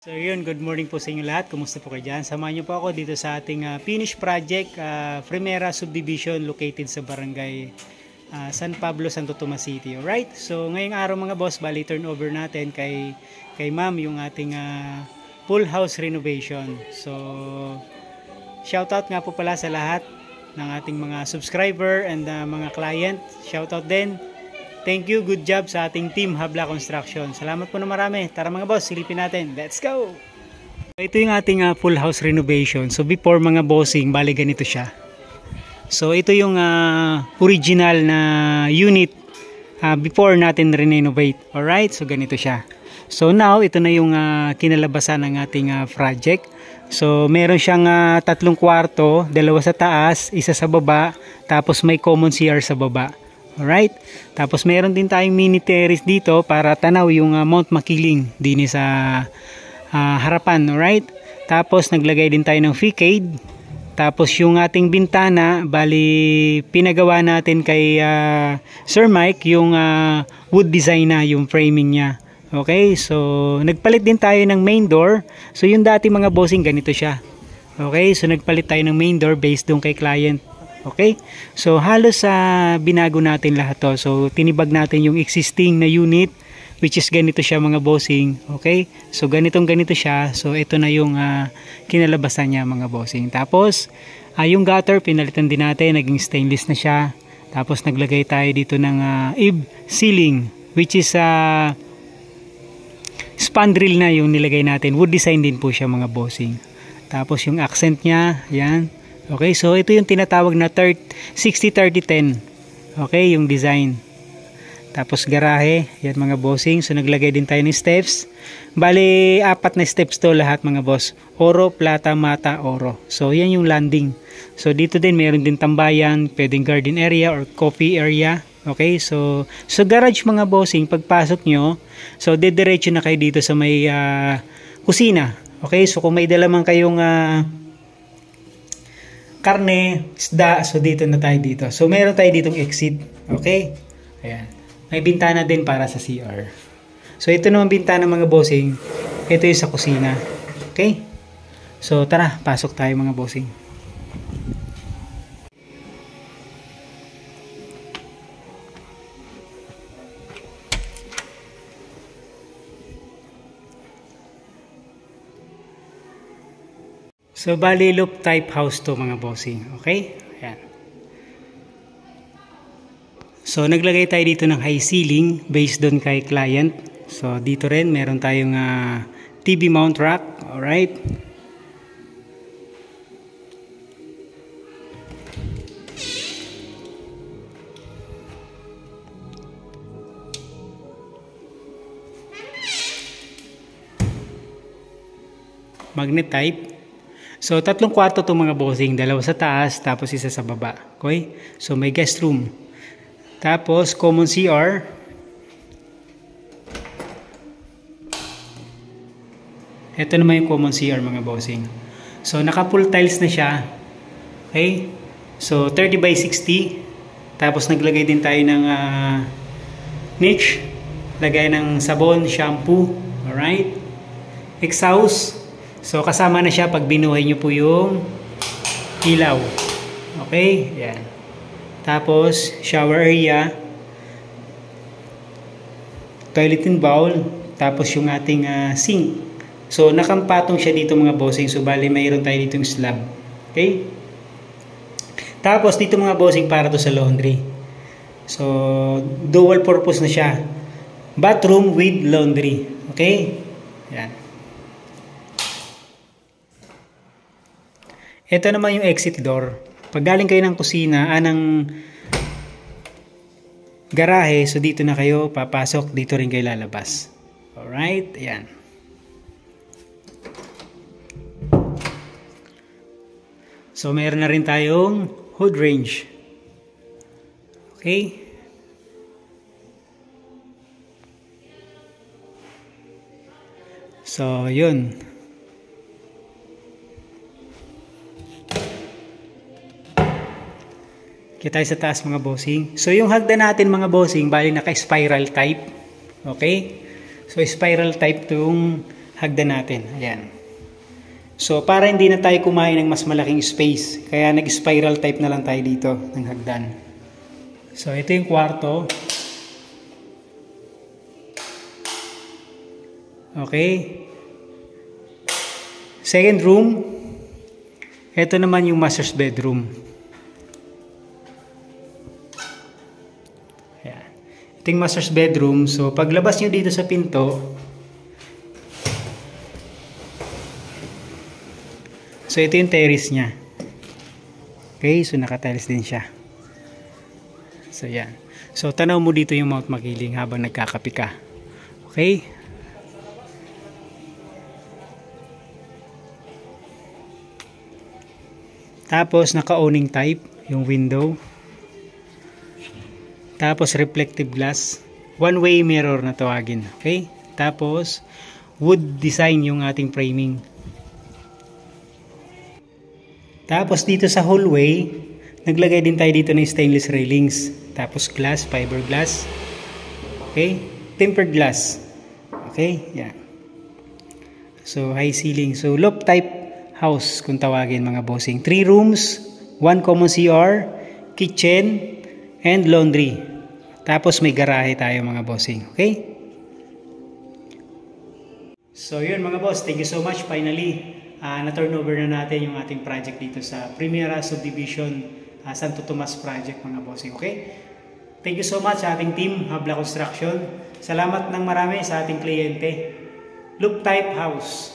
So yun, good morning po sa inyo lahat. Kumusta po kayo dyan? Samahan niyo po ako dito sa ating finished project, Primera Subdivision located sa Barangay San Pablo, Santo Tomas City. Alright, so ngayong araw mga boss, bali turnover natin kay ma'am yung ating full house renovation. So shoutout nga po pala sa lahat ng ating mga subscriber and mga client. Shoutout din. Thank you, good job sa ating team Habla Construction. Salamat po na marami. Tara mga boss, silipin natin. Let's go! Ito yung ating full house renovation. So before mga bossing, bali ganito siya. So ito yung original na unit before natin renovate. Alright, so ganito siya. So now, ito na yung kinalabasan ng ating project. So meron siyang 3 kwarto, 2 sa taas, 1 sa baba, tapos may common CR sa baba. Alright, tapos meron din tayong mini terrace dito para tanaw yung Mount Makiling din sa harapan. Alright, tapos naglagay din tayo ng facade. Tapos yung ating bintana, bali pinagawa natin kay Sir Mike yung wood design na yung framing niya. Okay, so nagpalit din tayo ng main door. So yung dati mga bossing ganito siya. Okay, so nagpalit tayo ng main door based doon kay client. Okay, so halos binago natin lahat to. So tinibag natin yung existing na unit, which is ganito siya mga bossing. Okay, so ganito siya. So ito na yung kinalabasan niya mga bossing. Tapos yung gutter pinalitan din natin, naging stainless na siya. Tapos naglagay tayo dito ng eve ceiling, which is spandrel na yung nilagay natin. Wood design din po siya mga bossing. Tapos yung accent niya, yan. Okay, so ito yung tinatawag na 60-30-10. Okay, yung design. Tapos garahe, yan mga bossing. So naglagay din tayo ng steps. Bali, 4 na steps to lahat mga boss. Oro, plata, mata, oro. So yan yung landing. So dito din meron din tambayan, pwedeng garden area or coffee area. Okay, so garage mga bossing, pagpasok nyo, so diretso na kayo dito sa may kusina. Okay, so kung may dala man kayong karne, isda, so dito na tayo dito. So meron tayo ditong exit. Okay? Ayan. May bintana din para sa CR. So ito naman bintana mga bossing. Ito yung sa kusina. Okay? So tara, pasok tayo mga bossing. So, bali loop type house to mga bossing. Okay? Ayan. So, naglagay tayo dito ng high ceiling based doon kay client. So, dito rin meron tayong TV mount rack. Alright? Magnet type. So, 3 kwarto itong mga bossing. 2 sa taas, tapos 1 sa baba. Okay? So, may guest room. Tapos, common CR. Ito naman yung common CR mga bossing. So, naka-full tiles na siya. Okay? So, 30 by 60. Tapos, naglagay din tayo ng niche. Lagay ng sabon, shampoo. Alright? Exhaust. So, kasama na siya pag binuhay nyo po yung ilaw. Okay? Yan. Tapos, shower area. Toilet and bowl. Tapos, yung ating sink. So, nakampatong siya dito mga bossing. So, bali, mayroon tayo dito yung slab. Okay? Tapos, dito mga bossing para to sa laundry. So, dual purpose na siya. Bathroom with laundry. Okay? Yan. Ito naman yung exit door. Pag galing kayo ng kusina, ng garahe, so dito na kayo papasok, dito rin kayo lalabas. Alright, ayan. So meron na rin tayong hood range. Okay. So yun. Kita tayo sa taas mga bossing. So yung hagdan natin mga bossing, bali naka-spiral type. Okay? So spiral type 'tong hagdan natin. Ayan. So, para hindi na tayo kumain ng mas malaking space, kaya nag-spiral type na lang tayo dito ng hagdan. So, ito yung kwarto. Okay. Second room. Ito naman yung master's bedroom. Ayan. Ito yung master's bedroom. So, paglabas nyo dito sa pinto, so, ito yung terrace niya. Okay, so naka-tiles din siya. So, yan. So, tanaw mo dito yung Mount Makiling habang nagkakape ka. Okay? Tapos, naka-awning type yung window. Tapos, reflective glass. One-way mirror na tawagin. Okay? Tapos, wood design yung ating framing. Tapos, dito sa hallway, naglagay din tayo dito ng stainless railings. Tapos, glass, fiberglass. Okay? Tempered glass. Okay? Yan. So, high ceiling. So, loft type house kung tawagin mga bossing. 3 rooms, 1 common CR, kitchen, and laundry. Tapos may garahe tayo mga bossing. Okay? So yun mga boss, thank you so much. Finally, na-turnover na natin yung ating project dito sa Primera Subdivision Santo Tomas Project mga bossing. Okay? Thank you so much sa ating team, Habla Construction. Salamat ng marami sa ating kliyente. Loop type house.